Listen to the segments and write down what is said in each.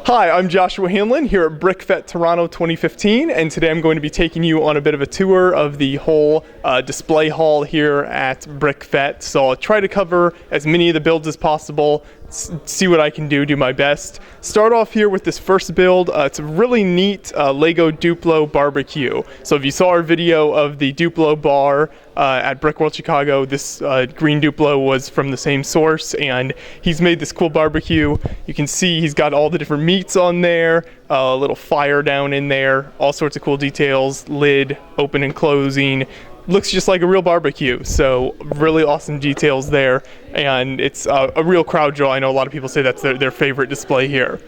Hi, I'm Joshua Hanlon here at Brickfete Toronto 2015, and today I'm going to be taking you on a bit of a tour of the whole display hall here at Brickfete. So I'll try to cover as many of the builds as possible, see what I can do my best. Start off here with this first build. It's a really neat Lego Duplo barbecue. So if you saw our video of the Duplo bar at Brickworld Chicago, this green Duplo was from the same source, and he's made this cool barbecue. You can see he's got all the different meats on there, a little fire down in there, all sorts of cool details, lid open and closing. Looks just like a real barbecue, so really awesome details there, and it's a real crowd draw. I know a lot of people say that's their favorite display here.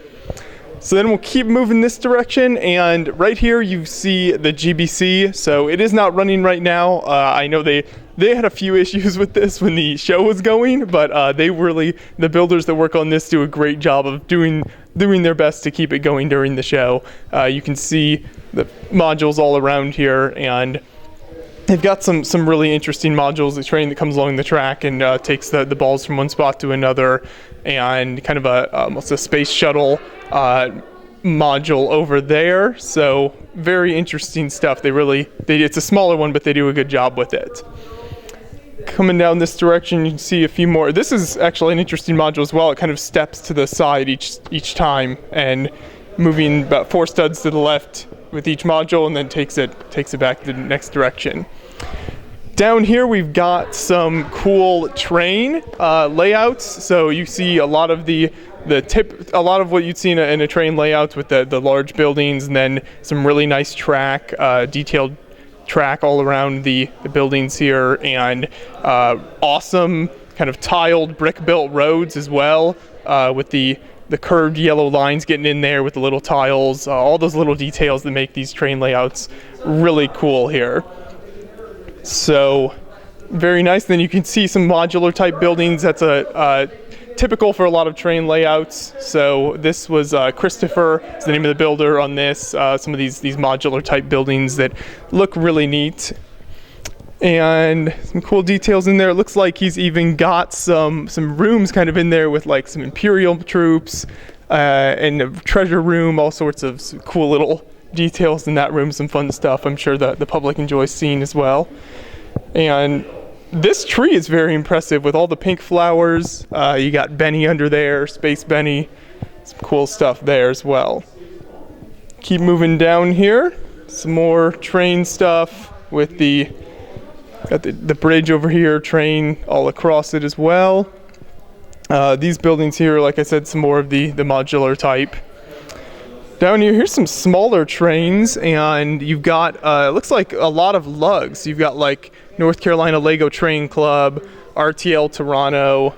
So then we'll keep moving this direction, and right here you see the GBC. So it is not running right now. I know they had a few issues with this when the show was going, but the builders that work on this do a great job of doing their best to keep it going during the show. You can see the modules all around here, and they've got some really interesting modules. The train that comes along the track and takes the balls from one spot to another, and kind of almost a space shuttle module over there. So very interesting stuff. It's a smaller one, but they do a good job with it. Coming down this direction, you can see a few more. This is actually an interesting module as well. It kind of steps to the side each time, and moving about 4 studs to the left with each module, and then takes it back to the next direction. Down here we've got some cool train layouts. So you see a lot of a lot of what you'd see in a train layout with the large buildings, and then some really nice detailed track all around the buildings here, and awesome kind of tiled brick-built roads as well, with the curved yellow lines getting in there with the little tiles, all those little details that make these train layouts really cool here. So very nice. Then you can see some modular type buildings. That's typical for a lot of train layouts. So this was Christopher is the name of the builder on this. Some of these modular type buildings that look really neat, and some cool details in there. It looks like he's even got some rooms kind of in there with like some Imperial troops and a treasure room, all sorts of cool little details in that room, some fun stuff I'm sure that the public enjoys seeing as well. And this tree is very impressive with all the pink flowers. You got Benny under there, Space Benny, some cool stuff there as well. Keep moving down here, some more train stuff with got the bridge over here, train all across it as well. These buildings here, like I said, some more of the modular type. Down here, here's some smaller trains, and you've got, it looks like a lot of lugs. You've got like North Carolina Lego Train Club, RTL Toronto,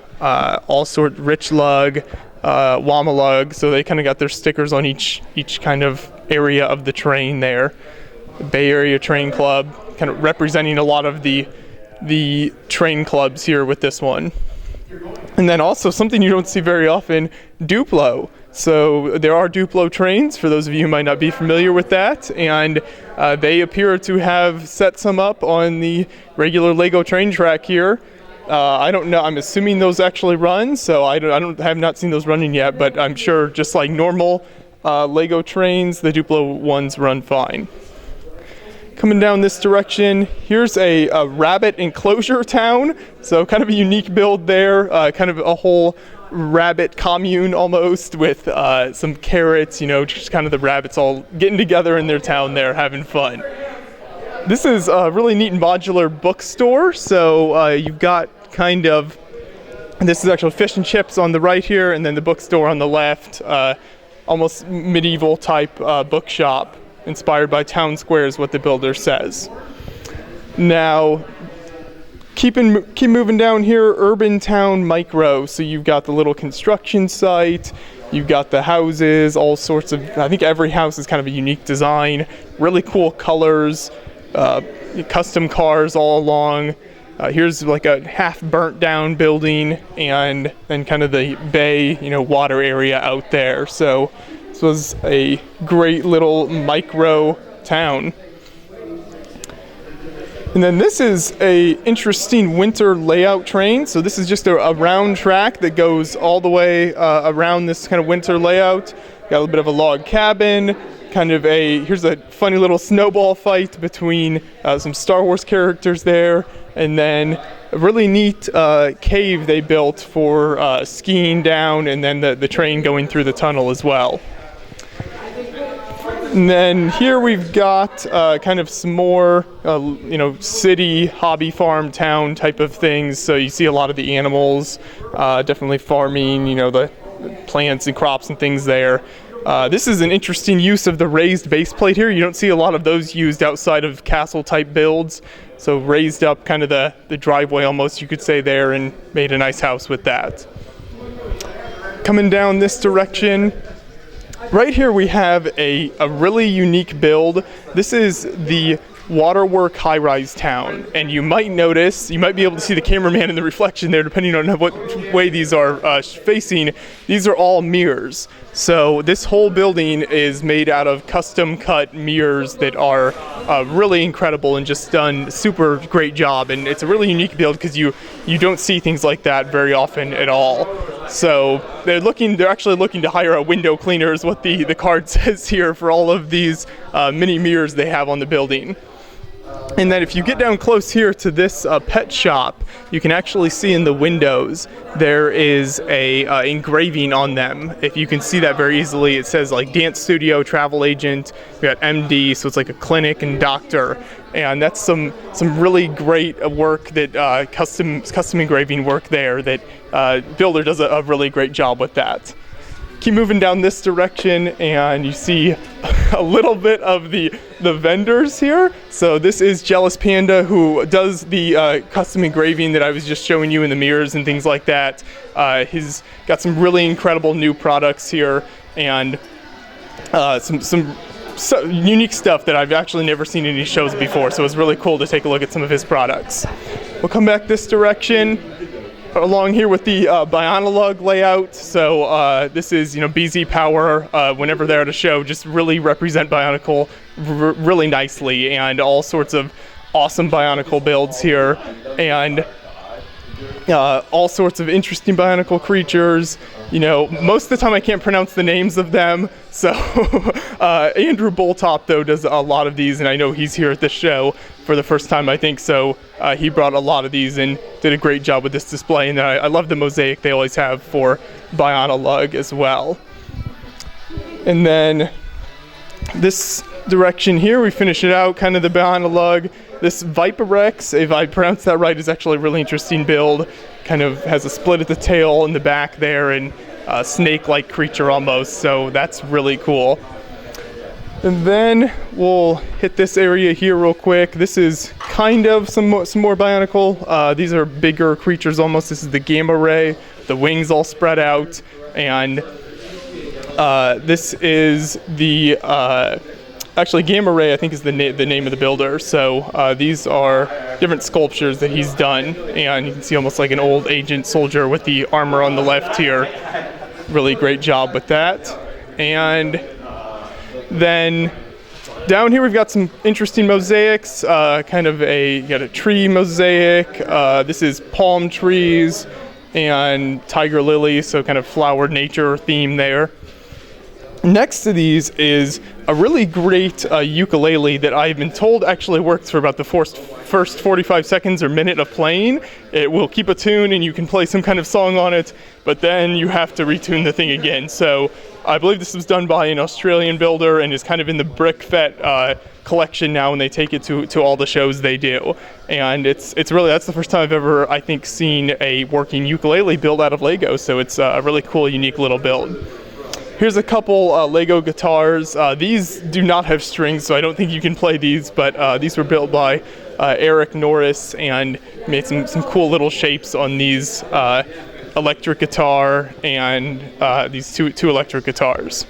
Rich Lug, Wama Lug. So they kind of got their stickers on each kind of area of the train there. The Bay Area Train Club, kind of representing a lot of the train clubs here with this one. And then also something you don't see very often, Duplo. So there are Duplo trains, for those of you who might not be familiar with that, and they appear to have set some up on the regular Lego train track here. I don't know, I'm assuming those actually run, so I have not seen those running yet, but I'm sure just like normal Lego trains, the Duplo ones run fine. Coming down this direction, here's a rabbit enclosure town, so kind of a unique build there, kind of a whole rabbit commune almost, with some carrots, just kind of the rabbits all getting together in their town there, having fun. This is a really neat modular bookstore, so you've got this is actually fish and chips on the right here, and then the bookstore on the left, almost medieval type bookshop, inspired by town square is what the builder says. Now, keep moving down here, urban town micro. So you've got the little construction site, you've got the houses, all sorts of, I think every house is kind of a unique design, really cool colors, custom cars all along. Here's like a half burnt down building, and then kind of the bay, water area out there. So this was a great little micro town. And then this is a interesting winter layout train. So this is just a round track that goes all the way around this kind of winter layout. Got a little bit of a log cabin, here's a funny little snowball fight between some Star Wars characters there, and then a really neat cave they built for skiing down, and then the train going through the tunnel as well. And then here we've got kind of some more, city, hobby farm, town type of things. So you see a lot of the animals, definitely farming, the plants and crops and things there. This is an interesting use of the raised base plate here. You don't see a lot of those used outside of castle type builds. So raised up kind of the driveway almost, you could say there, and made a nice house with that. Coming down this direction, right here we have a really unique build. This is the Waterwork high-rise town, and you might be able to see the cameraman in the reflection there, depending on what way these are facing. These are all mirrors. So this whole building is made out of custom-cut mirrors that are really incredible and just done super great job. And it's a really unique build because you don't see things like that very often at all. So they're actually looking to hire a window cleaner, is what the card says here, for all of these mini mirrors they have on the building. And then if you get down close here to this pet shop, you can actually see in the windows there is a engraving on them. If you can see that very easily, it says like dance studio, travel agent, we got MD, so it's like a clinic and doctor. And that's some really great work that custom engraving work there that Builder does a really great job with that. Keep moving down this direction and you see a little bit of the vendors here. So this is Jealous Panda, who does the custom engraving that I was just showing you in the mirrors and things like that. He's got some really incredible new products here, and some unique stuff that I've actually never seen in these shows before. So it's really cool to take a look at some of his products. We'll come back this direction, along here with the Bionolog layout. So this is, BZ Power, whenever they're at a show, just really represent Bionicle really nicely, and all sorts of awesome Bionicle builds here, and all sorts of interesting Bionicle creatures. Most of the time I can't pronounce the names of them, so Andrew Boltop, though, does a lot of these, and I know he's here at this show for the first time, I think, so he brought a lot of these and did a great job with this display, and I love the mosaic they always have for Bionolog as well. And then this direction here, we finish it out, kind of the Bionolog. This Viperex, if I pronounce that right, is actually a really interesting build. Kind of has a split at the tail in the back there, and a snake-like creature almost, so that's really cool. And then we'll hit this area here real quick. This is kind of some more Bionicle. These are bigger creatures almost. This is the Gamma Ray, the wings all spread out, and this is the actually Gamma Ray, I think, is the name of the builder. So these are different sculptures that he's done, and you can see almost like an old agent soldier with the armor on the left here. Really great job with that. And then down here we've got some interesting mosaics, kind of you got a tree mosaic. This is palm trees and tiger lilies, so kind of flowered nature theme there. Next to these is a really great ukulele that I've been told actually works for about the first 45 seconds or minute of playing. It will keep a tune and you can play some kind of song on it, but then you have to retune the thing again. So I believe this was done by an Australian builder and is kind of in the Brickfete collection now, and they take it to all the shows they do. And it's really, that's the first time I've ever, I think, seen a working ukulele built out of Lego. So it's a really cool, unique little build. Here's a couple Lego guitars. These do not have strings, so I don't think you can play these, but these were built by Eric Norris and made some cool little shapes on these electric guitar and these two electric guitars.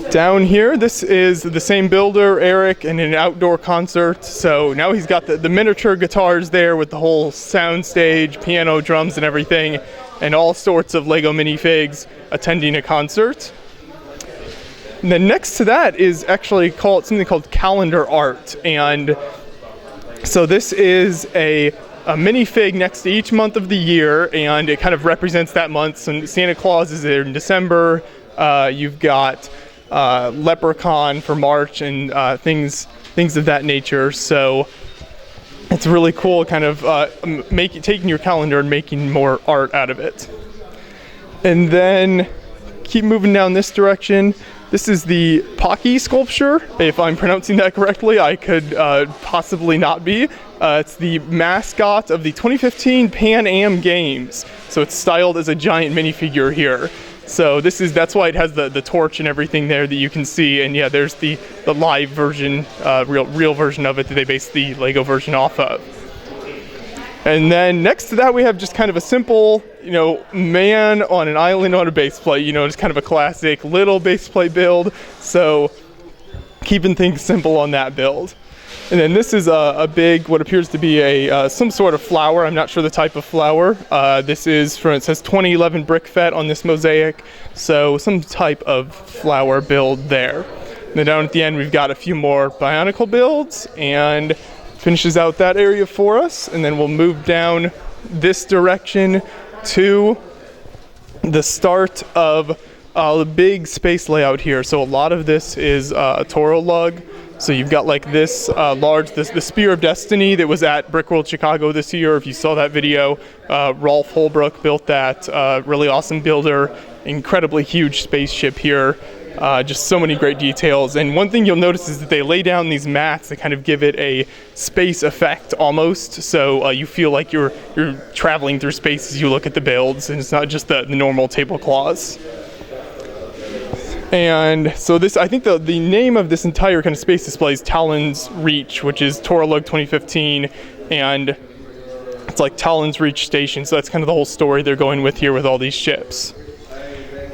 Down here, this is the same builder, Eric, and an outdoor concert. So now he's got the miniature guitars there with the whole sound stage, piano, drums, and everything, and all sorts of Lego minifigs attending a concert. And then next to that is actually something called calendar art. And so this is a minifig next to each month of the year, and it kind of represents that month. So Santa Claus is there in December, You've got Leprechaun for March and things of that nature. So it's really cool, kind of taking your calendar and making more art out of it. And then keep moving down this direction. This is the Pocky sculpture. If I'm pronouncing that correctly, I could possibly not be. It's the mascot of the 2015 Pan Am Games. So it's styled as a giant minifigure here. So that's why it has the torch and everything there that you can see. And yeah, there's the live version, real version of it that they based the Lego version off of. And then next to that, we have just kind of a simple, man on an island on a base plate, just kind of a classic little base plate build. So keeping things simple on that build. And then this is a big, what appears to be some sort of flower. I'm not sure the type of flower. This is it says 2011 Brickfete on this mosaic. So some type of flower build there. And then down at the end, we've got a few more Bionicle builds, and finishes out that area for us. And then we'll move down this direction to the start of the big space layout here. So a lot of this is a Toro lug. So you've got like this the Spear of Destiny that was at Brickworld Chicago this year. If you saw that video, Rolf Holbrook built that. Really awesome builder, incredibly huge spaceship here. Just so many great details. And one thing you'll notice is that they lay down these mats that kind of give it a space effect almost. So you feel like you're traveling through space as you look at the builds, and it's not just the normal tablecloths. And so I think the name of this entire kind of space display is Talon's Reach, which is Toro Lug 2015, and it's like Talon's Reach Station. So that's kind of the whole story they're going with here with all these ships.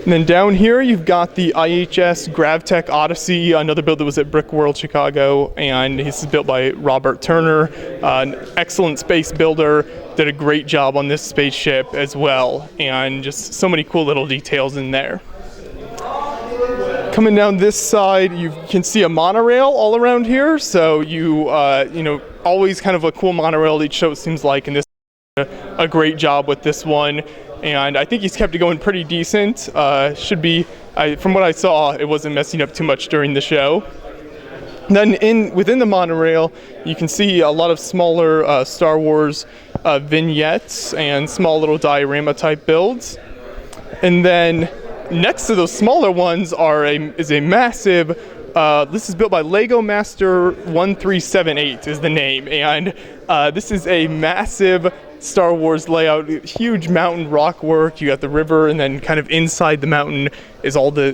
And then down here, you've got the IHS GravTech Odyssey, another build that was at Brickworld Chicago, and this is built by Robert Turner, an excellent space builder, did a great job on this spaceship as well, and just so many cool little details in there. Coming down this side, you can see a monorail all around here, so always kind of a cool monorail each show it seems like, and this a great job with this one. And I think he's kept it going pretty decent. Should be, from what I saw, it wasn't messing up too much during the show. Then within the monorail, you can see a lot of smaller Star Wars vignettes and small little diorama type builds. And then next to those smaller ones is a massive, this is built by Lego Master 1378 is the name. And this is a massive Star Wars layout, huge mountain rock work. You got the river, and then kind of inside the mountain is all the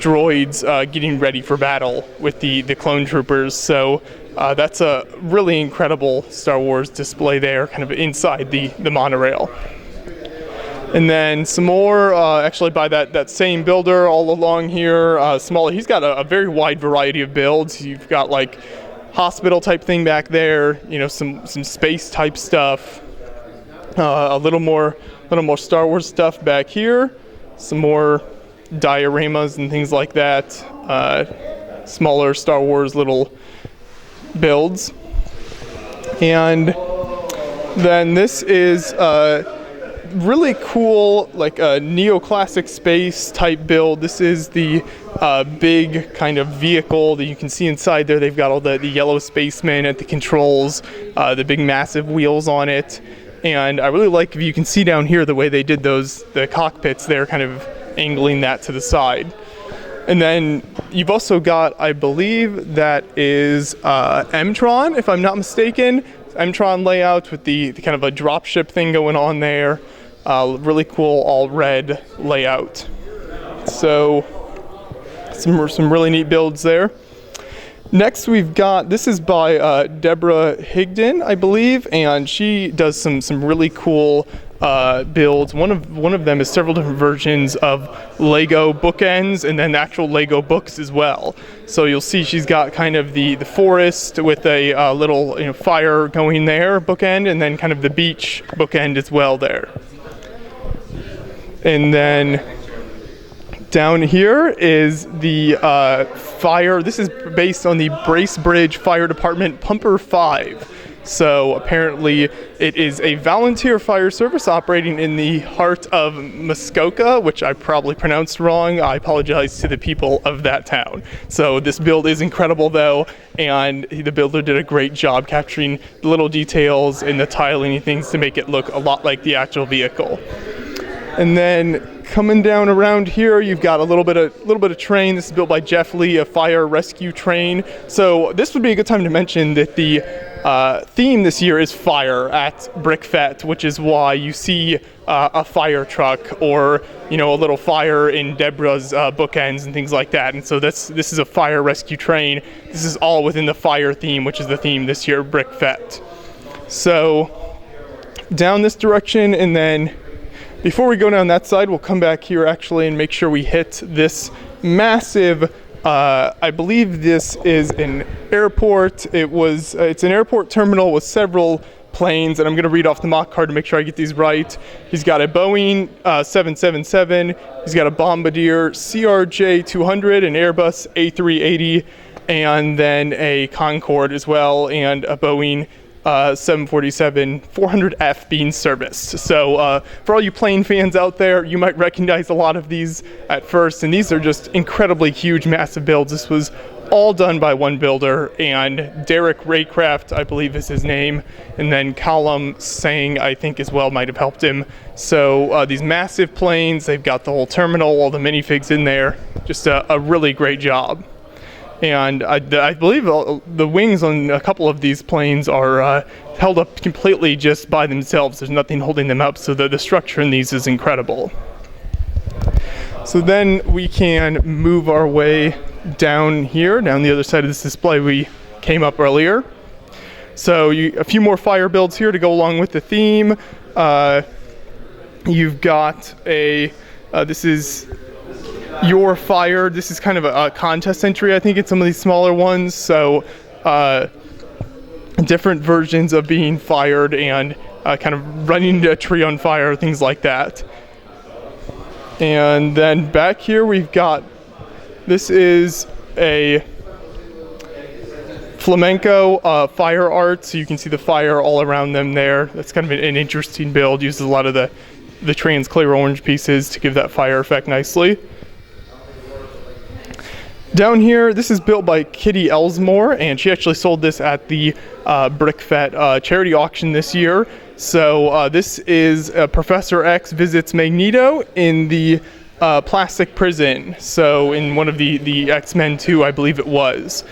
droids getting ready for battle with the clone troopers. So that's a really incredible Star Wars display there, kind of inside the monorail. And then some more, actually by that same builder all along here, smaller. He's got a very wide variety of builds. You've got like hospital type thing back there, some space type stuff. A little more Star Wars stuff back here, some more dioramas and things like that, smaller Star Wars little builds. And then this is really cool, like a neoclassic space type build. This is the big kind of vehicle that you can see inside there. They've got all the yellow spacemen at the controls, the big massive wheels on it. And I really like, if you can see down here, the way they did the cockpits, they're kind of angling that to the side. And then you've also got, I believe that is M-Tron, if I'm not mistaken. M-Tron layout with the kind of a dropship thing going on there. Really cool all red layout. So some really neat builds there. Next we've got, this is by Deborah Higdon, I believe, and she does some really cool builds. One of them is several different versions of Lego bookends, and then actual Lego books as well. So you'll see she's got kind of the forest with a little fire going there bookend, and then kind of the beach bookend as well there. And then down here is the fire. This is based on the Bracebridge Fire Department Pumper 5. So apparently it is a volunteer fire service operating in the heart of Muskoka, which I probably pronounced wrong. I apologize to the people of that town. So this build is incredible though, and the builder did a great job capturing the little details and the tiling and things to make it look a lot like the actual vehicle. And then coming down around here, you've got a little bit of train. This is built by Jeff Lee, a fire rescue train. So this would be a good time to mention that the theme this year is fire at Brickfete, which is why you see a fire truck or a little fire in Deborah's bookends and things like that. And so this is a fire rescue train. This is all within the fire theme, which is the theme this year at Brickfete. So down this direction, and then before we go down that side, we'll come back here actually and make sure we hit this massive, I believe this is an airport. It's an airport terminal with several planes, and I'm going to read off the mock card to make sure I get these right. He's got a Boeing 777, he's got a Bombardier CRJ-200, an Airbus A380, and then a Concorde as well, and a Boeing 747-400F being serviced. So for all you plane fans out there, you might recognize a lot of these at first, and these are just incredibly huge, massive builds. This was all done by one builder, and Derek Raycraft, I believe is his name, and then Callum Sang, I think as well, might have helped him. So these massive planes, they've got the whole terminal, all the minifigs in there, just a really great job. And I believe the wings on a couple of these planes are held up completely just by themselves. There's nothing holding them up, so the structure in these is incredible. So then we can move our way down here, down the other side of this display we came up earlier. So a few more fire builds here to go along with the theme. You've got this is Your Fire. This is kind of a contest entry, I think, in some of these smaller ones. So different versions of being fired and kind of running a tree on fire, things like that. And then back here we've got, this is a flamenco fire art, so you can see the fire all around them there. That's kind of an interesting build. Uses a lot of the trans clear orange pieces to give that fire effect nicely. Down here, this is built by Kitty Elsmore, and she actually sold this at the Brickfete charity auction this year. So this is Professor X visits Magneto in the plastic prison. So in one of the X-Men 2, I believe it was.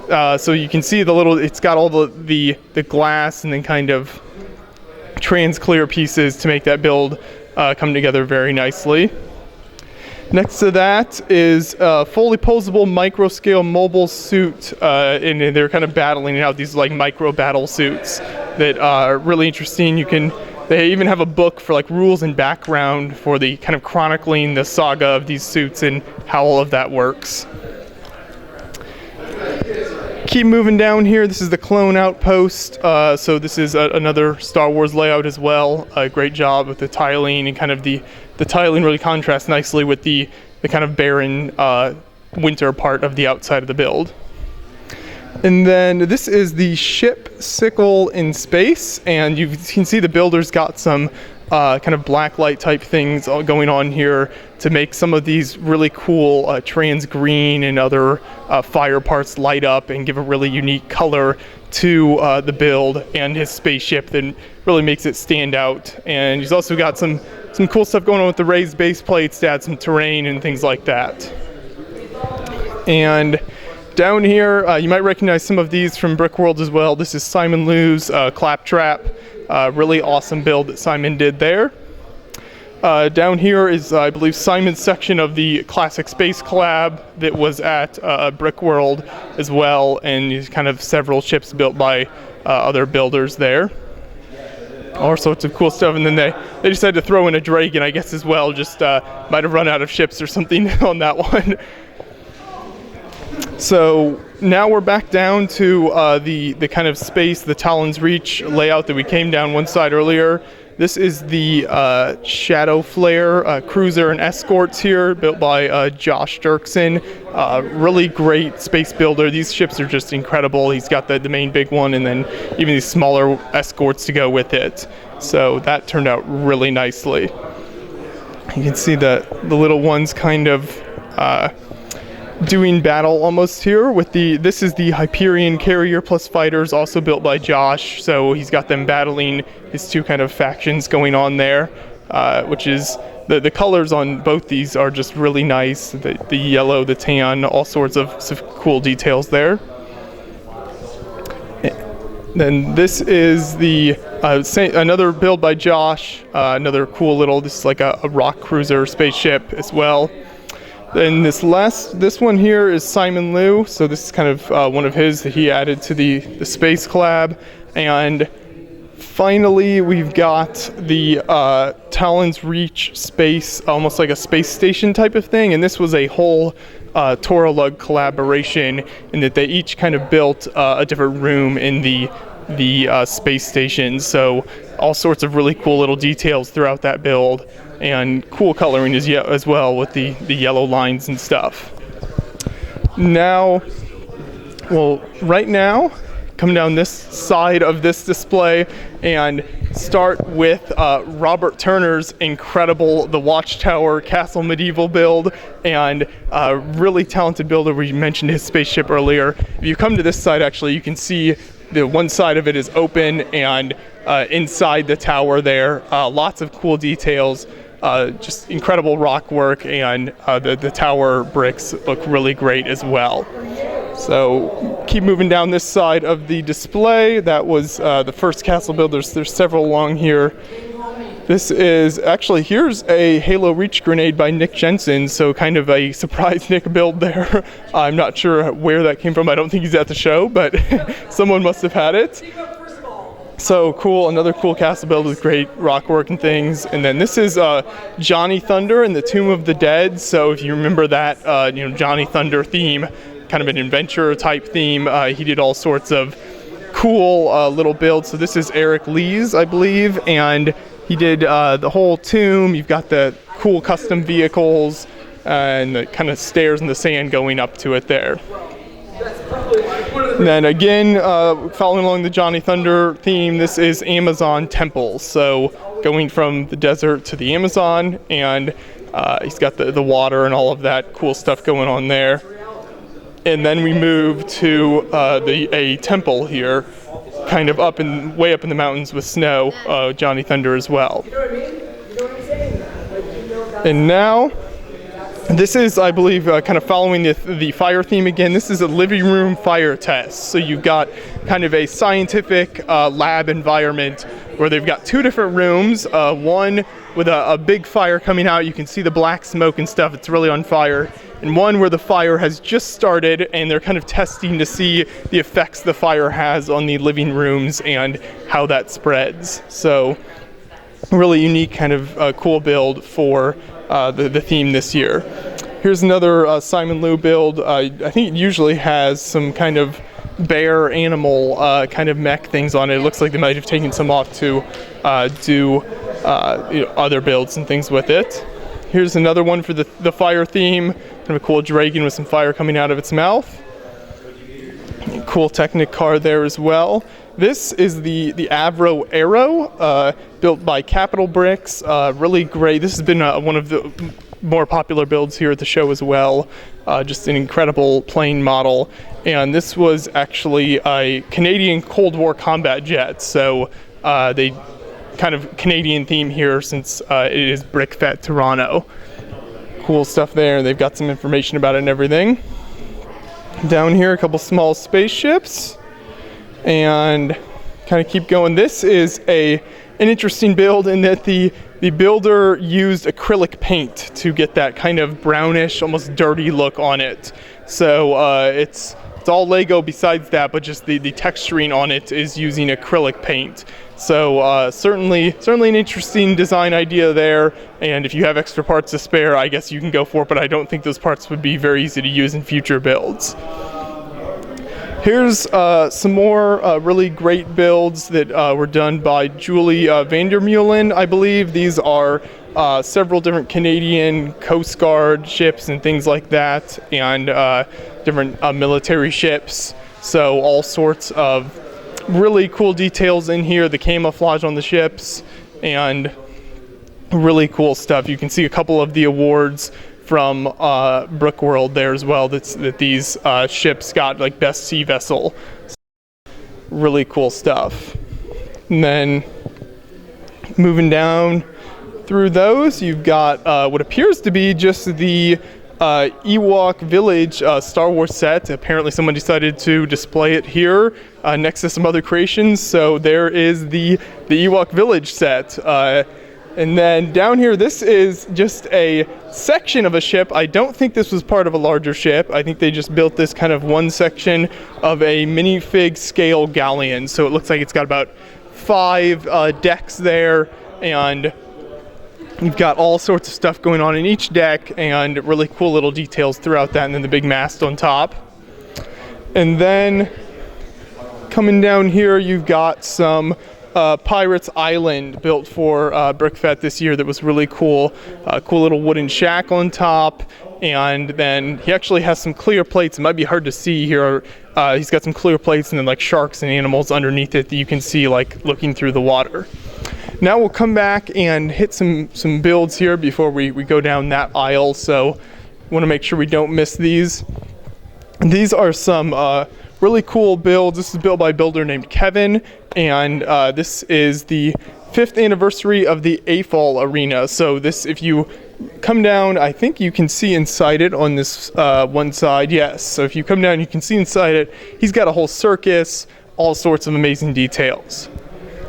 So you can see it's got all the glass and then kind of trans clear pieces to make that build come together very nicely. Next to that is a fully posable micro scale mobile suit, and they're kind of battling out these like micro battle suits that are really interesting. They even have a book for like rules and background for the kind of chronicling the saga of these suits and how all of that works. Keep moving down here. This is the Clone Outpost. So this is another Star Wars layout as well. A great job with the tiling, and kind of the tiling really contrasts nicely with the kind of barren winter part of the outside of the build. And then this is the ship Sickle in space, and you can see the builder's got some kind of black light type things going on here to make some of these really cool trans green and other fire parts light up and give a really unique color to the build and his spaceship that really makes it stand out. And he's also got some cool stuff going on with the raised base plates to add some terrain and things like that. And down here, you might recognize some of these from Brickworld as well. This is Simon Liu's Claptrap. Really awesome build that Simon did there. Down here is, I believe, Simon's section of the Classic Space Collab that was at Brickworld as well, and he's kind of several ships built by other builders there. All sorts of cool stuff, and then they decided to throw in a dragon, I guess, as well. Just might have run out of ships or something on that one. So now we're back down to the kind of space, the Talon's Reach layout that we came down one side earlier. This is the Shadow Flare Cruiser and Escorts here, built by Josh Dirksen. Really great space builder. These ships are just incredible. He's got the main big one and then even these smaller escorts to go with it. So that turned out really nicely. You can see the little ones kind of doing battle almost here with this is the Hyperion carrier plus fighters, also built by Josh. So he's got them battling his two kind of factions going on there, which is the colors on both these are just really nice. The yellow, the tan, all sorts of cool details there. Then this is the another build by Josh, another cool little, this is like a rock cruiser spaceship as well. Then this one here is Simon Liu, so this is kind of one of his that he added to the space collab. And finally we've got the Talon's Reach space, almost like a space station type of thing, and this was a whole Toralug collaboration in that they each kind of built a different room in the space station. So all sorts of really cool little details throughout that build, and cool coloring as well with the yellow lines and stuff. Right now, come down this side of this display and start with Robert Turner's incredible The Watchtower Castle Medieval build, and a really talented builder. We mentioned his spaceship earlier. If you come to this side, actually, you can see the one side of it is open, and inside the tower there, lots of cool details. Just incredible rock work, and the tower bricks look really great as well. So keep moving down this side of the display. That was the first castle build. There's several along here. This is actually, here's a Halo Reach grenade by Nick Jensen, so kind of a surprise Nick build there. I'm not sure where that came from. I don't think he's at the show, but someone must have had it. So cool, another cool castle build with great rock work and things. And then this is Johnny Thunder and the Tomb of the Dead. So if you remember that, Johnny Thunder theme, kind of an adventure type theme. He did all sorts of cool little builds. So this is Eric Lee's, I believe, and he did the whole tomb. You've got the cool custom vehicles and the kind of stairs in the sand going up to it there. And then again, following along the Johnny Thunder theme, this is Amazon Temple. So going from the desert to the Amazon, and he's got the water and all of that cool stuff going on there. And then we move to a temple here, kind of way up in the mountains with snow, Johnny Thunder as well. And now, this is, I believe, kind of following the fire theme again. This is a living room fire test. So you've got kind of a scientific lab environment where they've got two different rooms, one with a big fire coming out. You can see the black smoke and stuff. It's really on fire. And one where the fire has just started, and they're kind of testing to see the effects the fire has on the living rooms and how that spreads. So really unique, kind of cool build for the theme this year. Here's another Simon Liu build. I think it usually has some kind of bear animal kind of mech things on it. It looks like they might have taken some off to do other builds and things with it. Here's another one for the fire theme. Kind of a cool dragon with some fire coming out of its mouth. Cool Technic car there as well. This is the Avro Arrow, built by Capital Bricks. Really great. This has been one of the more popular builds here at the show as well. Just an incredible plane model. And this was actually a Canadian Cold War combat jet. So they kind of Canadian theme here since it is Brickfete Toronto. Cool stuff there. They've got some information about it and everything. Down here, a couple small spaceships, and kind of keep going. This is an interesting build in that the builder used acrylic paint to get that kind of brownish, almost dirty look on it. So it's all Lego besides that, but just the texturing on it is using acrylic paint. So certainly an interesting design idea there, and if you have extra parts to spare, I guess you can go for it, but I don't think those parts would be very easy to use in future builds. Here's some more really great builds that were done by Julie Vandermeulen, I believe. These are several different Canadian Coast Guard ships and things like that, and different military ships. So all sorts of really cool details in here, the camouflage on the ships, and really cool stuff. You can see a couple of the awards from Brookworld there as well, that these ships got, like best sea vessel. Really cool stuff. And then moving down through those, you've got what appears to be just the Ewok Village Star Wars set. Apparently someone decided to display it here next to some other creations. So there is the Ewok Village set. And then down here, this is just a section of a ship. I don't think this was part of a larger ship. I think they just built this kind of one section of a minifig scale galleon. So it looks like it's got about 5 decks there, and you've got all sorts of stuff going on in each deck, and really cool little details throughout that, and then the big mast on top. And then coming down here, you've got some Pirates Island built for Brickfete this year that was really cool. Cool little wooden shack on top, and then he actually has some clear plates. It might be hard to see here. He's got some clear plates and then like sharks and animals underneath it that you can see like looking through the water. Now we'll come back and hit some builds here before we go down that aisle, so want to make sure we don't miss these. These are some really cool builds. This is built by a builder named Kevin, and this is the 5th anniversary of the AFOL arena. So this, if you come down, I think you can see inside it on this one side. Yes, so if you come down, you can see inside it. He's got a whole circus, all sorts of amazing details.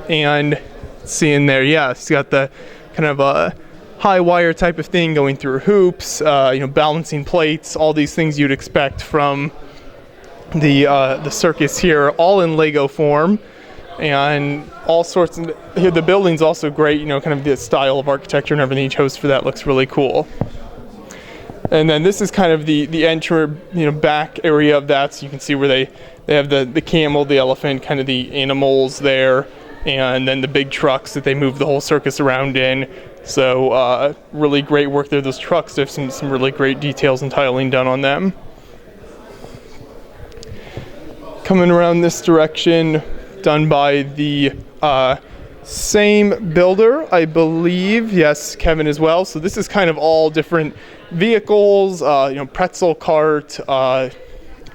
And see in there, yeah, he's got the kind of a high wire type of thing going through hoops, balancing plates, all these things you'd expect from the circus here, all in Lego form, and all sorts of, here the building's also great, kind of the style of architecture and everything he chose for that looks really cool. And then this is kind of the entry, back area of that, so you can see where they have the camel, the elephant, kind of the animals there, and then the big trucks that they move the whole circus around in. So really great work there. Those trucks have some really great details and tiling done on them. Coming around this direction, done by the same builder, I believe. Yes, Kevin as well. So this is kind of all different vehicles, pretzel cart,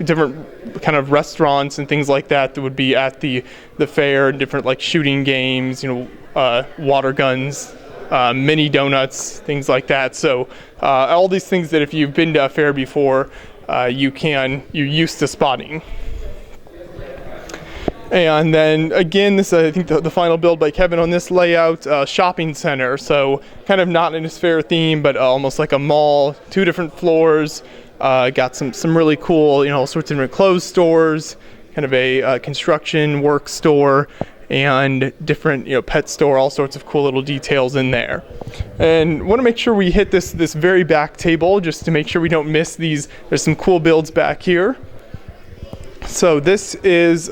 different kind of restaurants and things like that would be at the fair, and different like shooting games, water guns, mini donuts, things like that. So all these things that if you've been to a fair before, you're used to spotting. And then again, this I think the final build by Kevin on this layout, shopping center. So kind of not in his fair theme, but almost like a mall, 2 different floors. Got some really cool, all sorts of different clothes stores, kind of a construction work store, and different, pet store, all sorts of cool little details in there. And want to make sure we hit this very back table just to make sure we don't miss these. There's some cool builds back here. So this is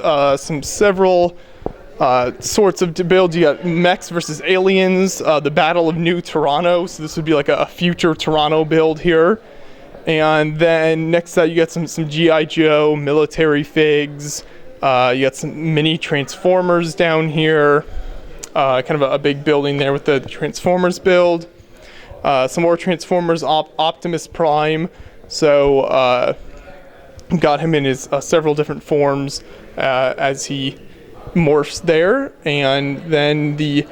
several sorts of builds. You got mechs versus aliens, the Battle of New Toronto. So this would be like a future Toronto build here. And then next to that, you got some G.I. Joe military figs. You got some mini Transformers down here. Kind of a big building there with the Transformers build. Some more Transformers, Optimus Prime. So got him in his several different forms as he morphs there. And then the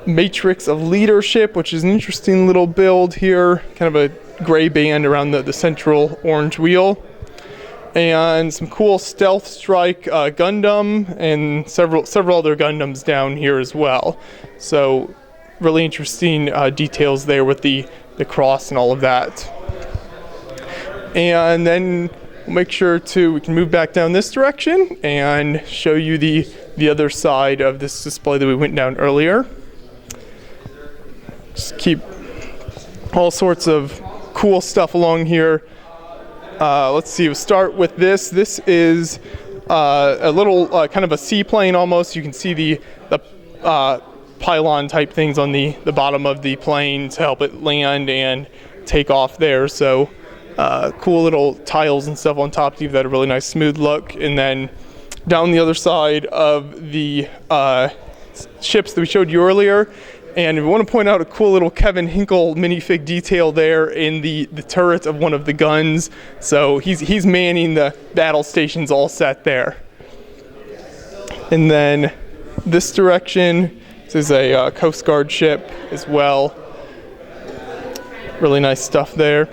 Matrix of Leadership, which is an interesting little build here. Kind of a gray band around the central orange wheel. And some cool Stealth Strike Gundam, and several other Gundams down here as well. So really interesting details there with the cross and all of that. And then we'll make sure we can move back down this direction and show you the other side of this display that we went down earlier. Just keep all sorts of cool stuff along here. Let's see, we'll start with this. This is a little kind of a seaplane almost. You can see the pylon type things on the bottom of the plane to help it land and take off there. So cool little tiles and stuff on top to give that a really nice smooth look. And then down the other side of the ships that we showed you earlier, and we want to point out a cool little Kevin Hinkle minifig detail there in the turret of one of the guns. So he's manning the battle stations all set there. And then this direction, this is a Coast Guard ship as well. Really nice stuff there.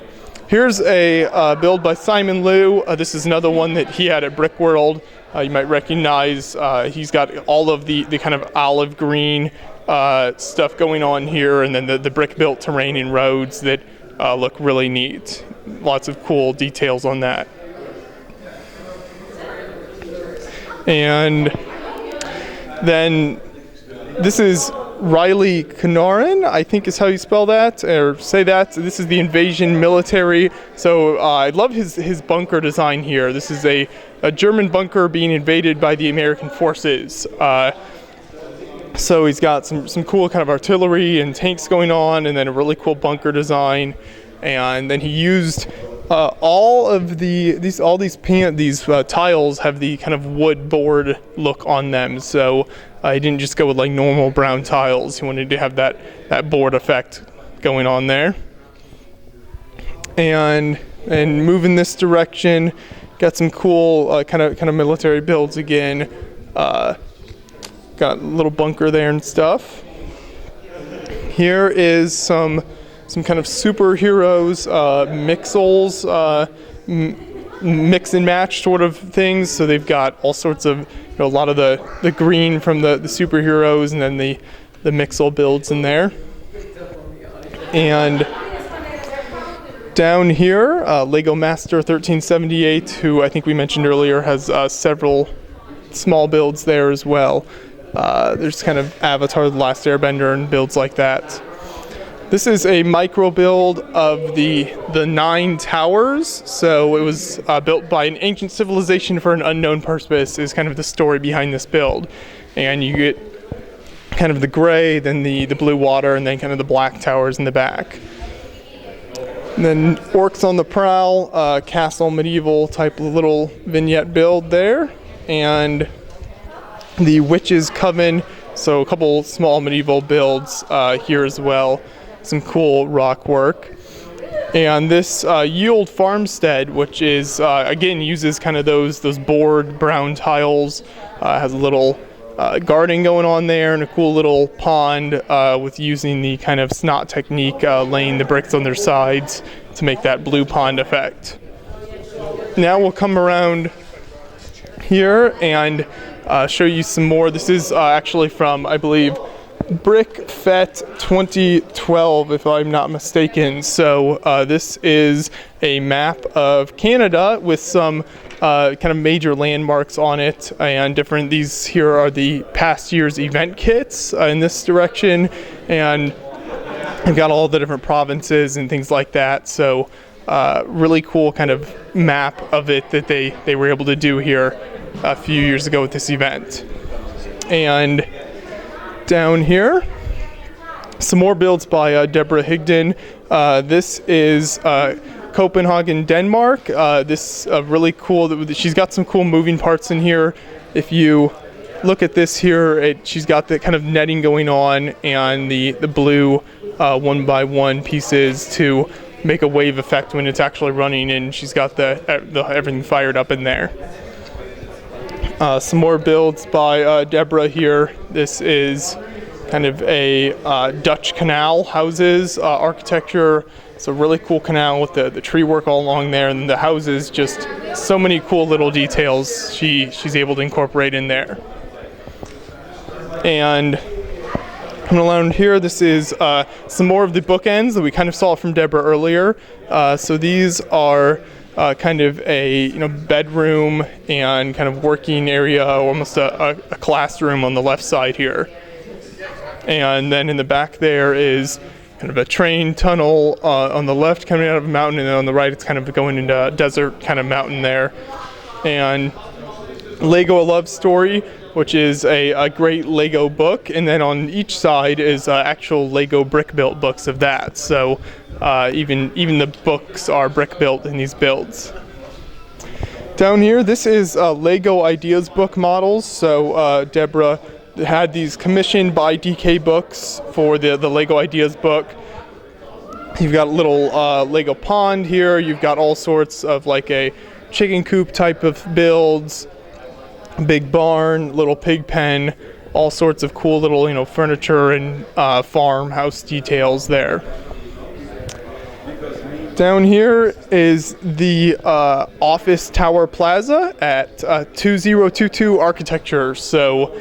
Here's a build by Simon Liu. This is another one that he had at Brick World. You might recognize he's got all of the kind of olive green stuff going on here, and then the brick built terrain and roads that look really neat. Lots of cool details on that. And then this is Riley Kanarin, I think is how you spell that, or say that. This is the Invasion Military. So I love his bunker design here. This is a German bunker being invaded by the American forces. So he's got some cool kind of artillery and tanks going on, and then a really cool bunker design. And then he used all of these tiles have the kind of wood board look on them. So he didn't just go with like normal brown tiles. He wanted to have that board effect going on there. And moving this direction, got some cool kind of military builds again. Got a little bunker there and stuff. Here is some kind of superheroes, mixels, mix and match sort of things. So they've got all sorts of, a lot of the green from the superheroes, and then the mixel builds in there. And down here, Lego Master 1378, who I think we mentioned earlier, has several small builds there as well. There's kind of Avatar: The Last Airbender and builds like that. This is a micro build of the 9 towers. So it was built by an ancient civilization for an unknown purpose is kind of the story behind this build. And you get kind of the gray, then the blue water, and then kind of the black towers in the back. And then Orcs on the Prowl, castle medieval type little vignette build there. And the Witches Coven, so a couple small medieval builds here as well. Some cool rock work. And this Yield Farmstead, which is again uses kind of those board brown tiles, has a little garden going on there and a cool little pond with using the kind of snot technique, laying the bricks on their sides to make that blue pond effect. Now we'll come around here and show you some more. This is actually from, I believe, Brickfete 2012, if I'm not mistaken. So this is a map of Canada with some kind of major landmarks on it, and these here are the past year's event kits in this direction, and I've got all the different provinces and things like that. So really cool kind of map of it that they were able to do here a few years ago with this event. And down here, some more builds by Deborah Higdon. This is Copenhagen, Denmark. This really cool. She's got some cool moving parts in here. If you look at this here, she's got the kind of netting going on and the blue 1x1 pieces to make a wave effect when it's actually running, and she's got the everything fired up in there. Some more builds by Deborah here. This is kind of a Dutch canal houses architecture. It's a really cool canal with the tree work all along there, and the houses, just so many cool little details she's able to incorporate in there. And coming around here, this is some more of the bookends that we kind of saw from Deborah earlier. So these are kind of a bedroom and kind of working area, almost a classroom on the left side here. And then in the back there is kind of a train tunnel on the left coming out of a mountain, and then on the right it's kind of going into a desert kind of mountain there. And Lego A Love Story, which is a great Lego book, and then on each side is actual Lego brick built books of that. So even the books are brick built in these builds. Down here, this is Lego Ideas book models. So Deborah had these commissioned by DK Books for the Lego Ideas book. You've got a little Lego pond here. You've got all sorts of like a chicken coop type of builds, big barn, little pig pen, all sorts of cool little, you know, furniture and farmhouse details there. Down here is the office tower plaza at 2022 architecture. So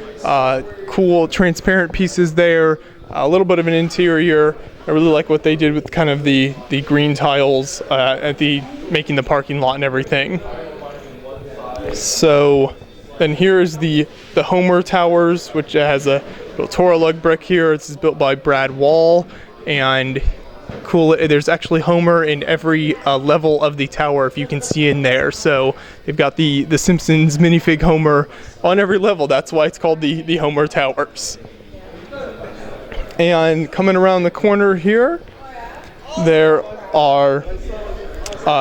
cool transparent pieces there, a little bit of an interior. I really like what they did with kind of the green tiles at making the parking lot and everything. So then here is the Homer Towers, which has a little Tora lug brick here. This is built by Brad Wall, and cool. There's actually Homer in every level of the tower, if you can see in there. So they've got the Simpsons minifig Homer on every level. That's why it's called the Homer Towers. And coming around the corner here, there are,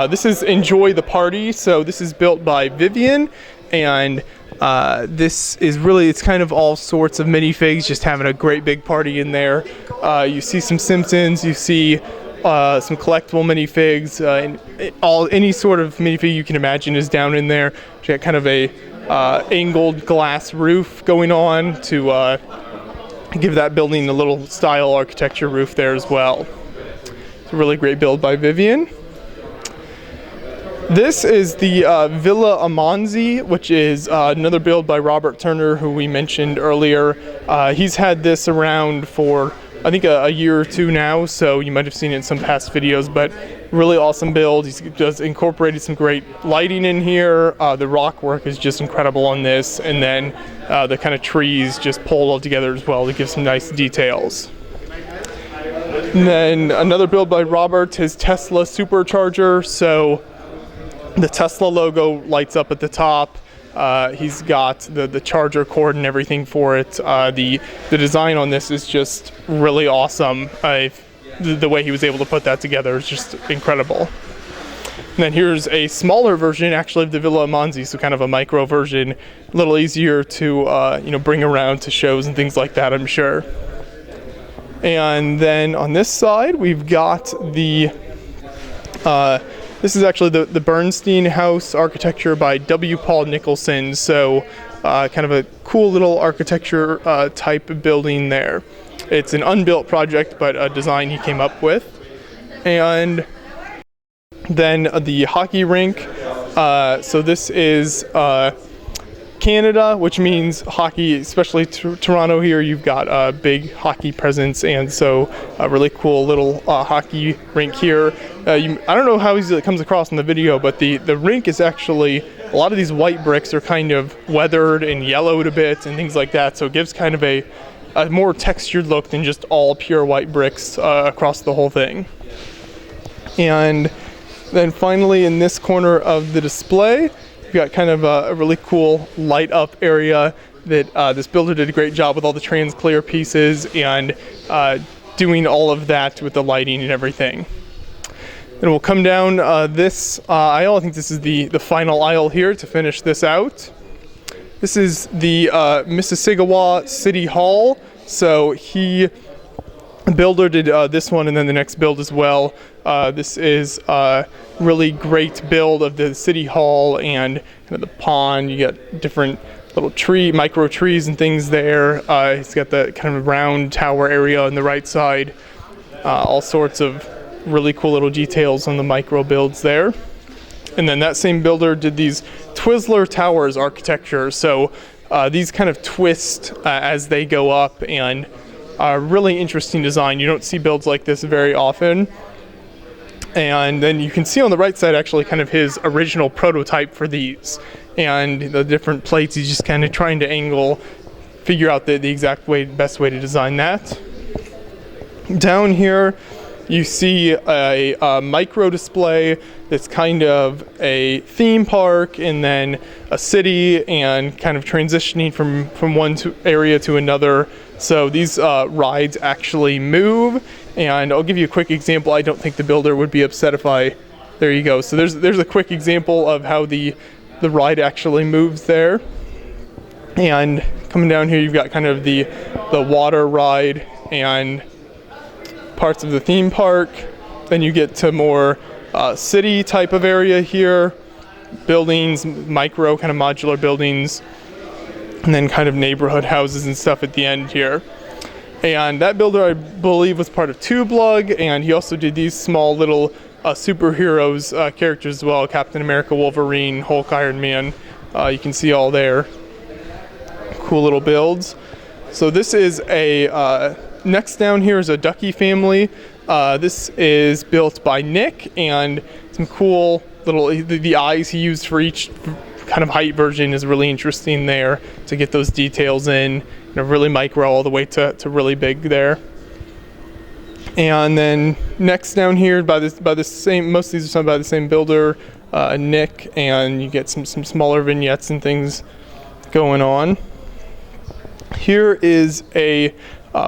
this is Enjoy the Party. So this is built by Vivian, and this is really, it's kind of all sorts of minifigs, just having a great big party in there. You see some Simpsons, you see some collectible minifigs, and any sort of minifig you can imagine is down in there. You got kind of a angled glass roof going on to give that building a little style architecture roof there as well. It's a really great build by Vivian. This is the Villa Amanzi, which is another build by Robert Turner, who we mentioned earlier. He's had this around for, I think, a year or two now, so you might have seen it in some past videos, but really awesome build. He's just incorporated some great lighting in here. The rock work is just incredible on this, and then the kind of trees just pulled all together as well to give some nice details. And then another build by Robert, his Tesla supercharger. So the Tesla logo lights up at the top. He's got the charger cord and everything for it. The design on this is just really awesome. The way he was able to put that together is just incredible. And then here's a smaller version, actually, of the Villa Amanzi, so kind of a micro version, a little easier to bring around to shows and things like that, I'm sure. And then on this side, we've got the this is actually the Bernstein House architecture by W. Paul Nicholson. So kind of a cool little architecture type of building there. It's an unbuilt project, but a design he came up with. And then the hockey rink. So this is Canada, which means hockey, especially Toronto here. You've got a big hockey presence, and so a really cool little hockey rink here. I don't know how easily it comes across in the video, but the rink is actually, a lot of these white bricks are kind of weathered and yellowed a bit and things like that, so it gives kind of a more textured look than just all pure white bricks across the whole thing. And then finally, in this corner of the display, we've got kind of a really cool light up area that this builder did a great job with all the trans clear pieces and doing all of that with the lighting and everything. Then we'll come down this aisle. I think this is the final aisle here to finish this out. This is the Mississauga City Hall. So the builder did this one and then the next build as well. This is a really great build of the City Hall and kind of the pond. You got different little micro trees and things there. He's got the kind of round tower area on the right side. All sorts of really cool little details on the micro builds there. And then that same builder did these Twizzler Towers architecture. So these kind of twist as they go up, and really interesting design. You don't see builds like this very often. And then you can see on the right side actually kind of his original prototype for these. And the different plates, he's just kind of trying to figure out the exact best way to design that. Down here you see a micro display that's kind of a theme park and then a city, and kind of transitioning from one area to another. So these rides actually move, and I'll give you a quick example. I don't think the builder would be upset if there you go. So there's a quick example of how the ride actually moves there. And coming down here, you've got kind of the water ride and parts of the theme park. Then you get to more city type of area here, buildings, micro kind of modular buildings, and then kind of neighborhood houses and stuff at the end here. And that builder, I believe, was part of TubeLug, and he also did these small little superheroes characters as well: Captain America, Wolverine, Hulk, Iron Man. You can see all their cool little builds. So this is a next down here is a Ducky family. This is built by Nick, and some cool little the eyes he used for each kind of height version is really interesting there to get those details in, really micro all the way to really big there. And then next down here by the same, most of these are some by the same builder, Nick, and you get some smaller vignettes and things going on. Here is a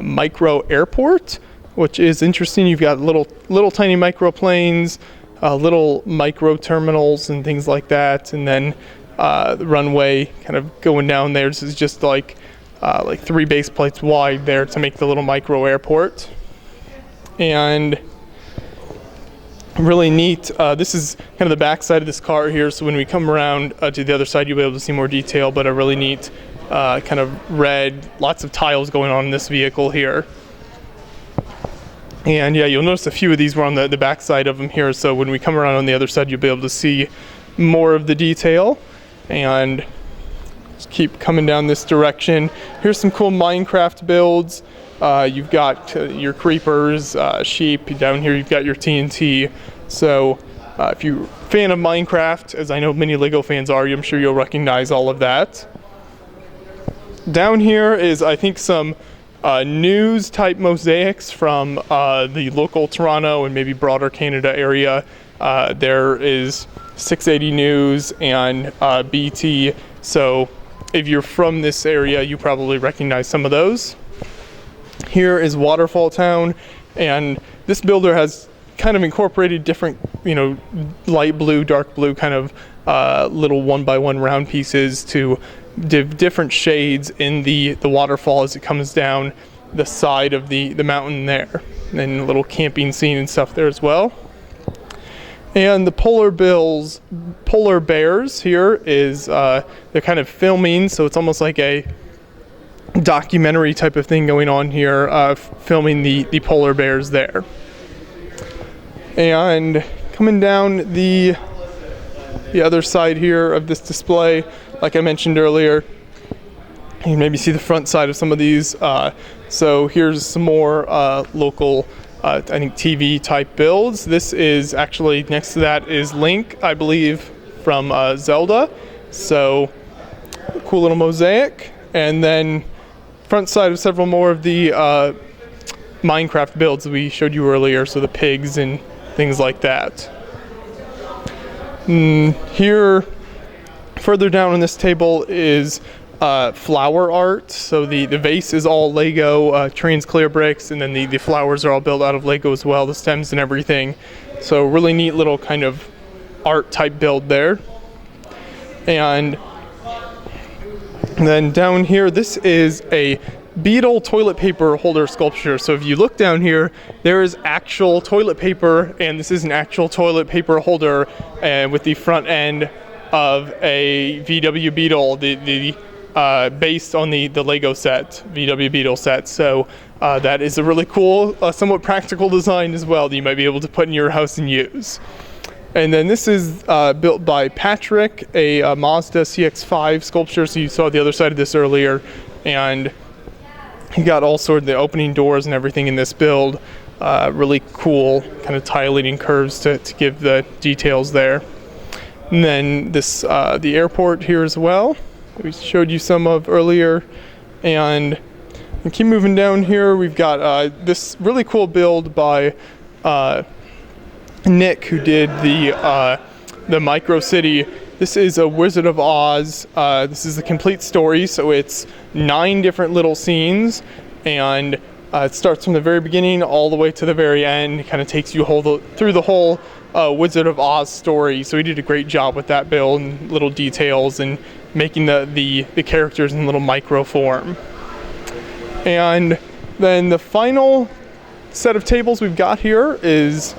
micro airport, which is interesting. You've got little tiny microplanes, little micro terminals and things like that, and then the runway kind of going down there. This is just like 3 base plates wide there to make the little micro airport. And really neat. This is kind of the back side of this car here, so when we come around to the other side, you'll be able to see more detail, but a really neat kind of red, lots of tiles going on in this vehicle here. And yeah, you'll notice a few of these were on the back side of them here, so when we come around on the other side, you'll be able to see more of the detail. And just keep coming down this direction. Here's some cool Minecraft builds. You've got your creepers, sheep. Down here you've got your TNT. So if you're a fan of Minecraft, as I know many LEGO fans are, I'm sure you'll recognize all of that. Down here is, I think, some news type mosaics from the local Toronto and maybe broader Canada area. There is 680 News and BT. So if you're from this area, you probably recognize some of those. Here is Waterfall Town, and this builder has kind of incorporated different, light blue, dark blue kind of little 1x1 round pieces to different shades in the waterfall as it comes down the side of the mountain there. And then a little camping scene and stuff there as well. And the polar bears here is they're kind of filming, so it's almost like a documentary type of thing going on here, filming the polar bears there. And coming down the other side here of this display, like I mentioned earlier, you can maybe see the front side of some of these. So here's some more local, I think, TV type builds. This is actually, next to that is Link, I believe, from Zelda. So cool little mosaic. And then front side of several more of the Minecraft builds that we showed you earlier, so the pigs and things like that. Here, further down on this table is flower art. So the vase is all Lego trans clear bricks, and then the flowers are all built out of Lego as well, the stems and everything. So really neat little kind of art type build there. And then down here, this is a beetle toilet paper holder sculpture. So if you look down here, there is actual toilet paper, and this is an actual toilet paper holder with the front end of a VW Beetle, based on the Lego set, VW Beetle set. So that is a really cool, somewhat practical design as well that you might be able to put in your house and use. And then this is built by Patrick, a Mazda CX-5 sculpture. So you saw the other side of this earlier, and he got all sorts of the opening doors and everything in this build. Really cool kind of tiling and curves to give the details there. And then this the airport here as well, we showed you some of earlier. And we keep moving down here. We've got this really cool build by Nick, who did the Micro City. This is a Wizard of Oz. This is the complete story, so it's 9 different little scenes, and it starts from the very beginning all the way to the very end. It kind of takes you through the whole Wizard of Oz story. So he did a great job with that build and little details and making the characters in little micro form. And then the final set of tables we've got here is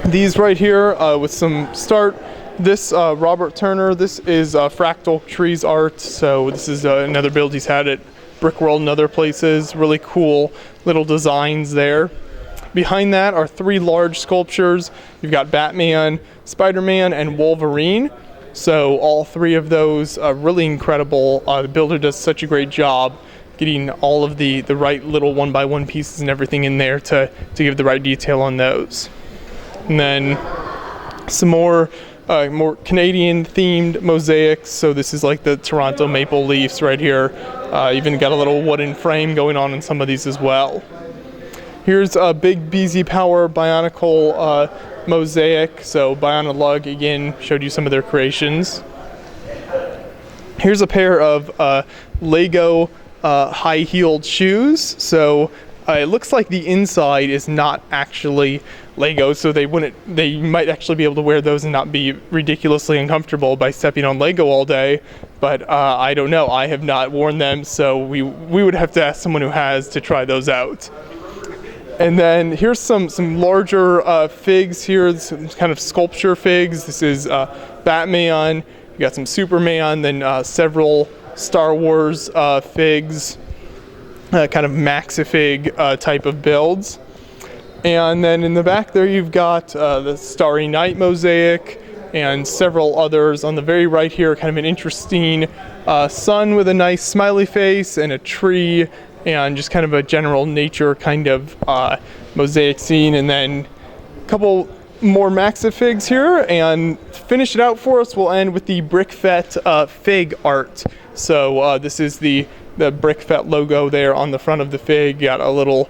these right here with some start. This Robert Turner, this is Fractal Trees art. So this is another build he's had at Brickworld and other places. Really cool little designs there. Behind that are 3 large sculptures. You've got Batman, Spider-Man, and Wolverine. So all 3 of those are really incredible. The builder does such a great job getting all of the right little 1x1 pieces and everything in there to give the right detail on those. And then some more Canadian themed mosaics. So this is like the Toronto maple leafs right here. Even got a little wooden frame going on in some of these as well. Here's a big BZ Power Bionicle mosaic. So Bionalug again showed you some of their creations. Here's a pair of Lego high-heeled shoes. So it looks like the inside is not actually Lego, so they might actually be able to wear those and not be ridiculously uncomfortable by stepping on Lego all day. But I don't know. I have not worn them, so we would have to ask someone who has to try those out. And then here's some larger figs here, some kind of sculpture figs. This is Batman. You got some Superman, then several Star Wars figs, kind of Maxifig type of builds. And then in the back there you've got the Starry Night mosaic and several others. On the very right here, kind of an interesting sun with a nice smiley face and a tree and just kind of a general nature kind of mosaic scene. And then a couple more Maxifigs here, and finish it out for us, we'll end with the Brickfete fig art. So this is the Brickfete logo there on the front of the fig. Got a little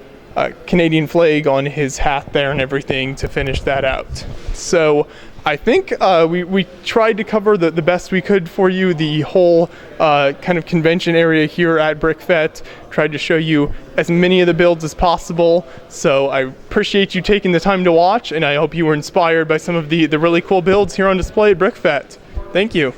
Canadian flag on his hat there and everything to finish that out. So I think we tried to cover the best we could for you, the whole kind of convention area here at Brickfete. Tried to show you as many of the builds as possible. So I appreciate you taking the time to watch, and I hope you were inspired by some of the really cool builds here on display at Brickfete. Thank you.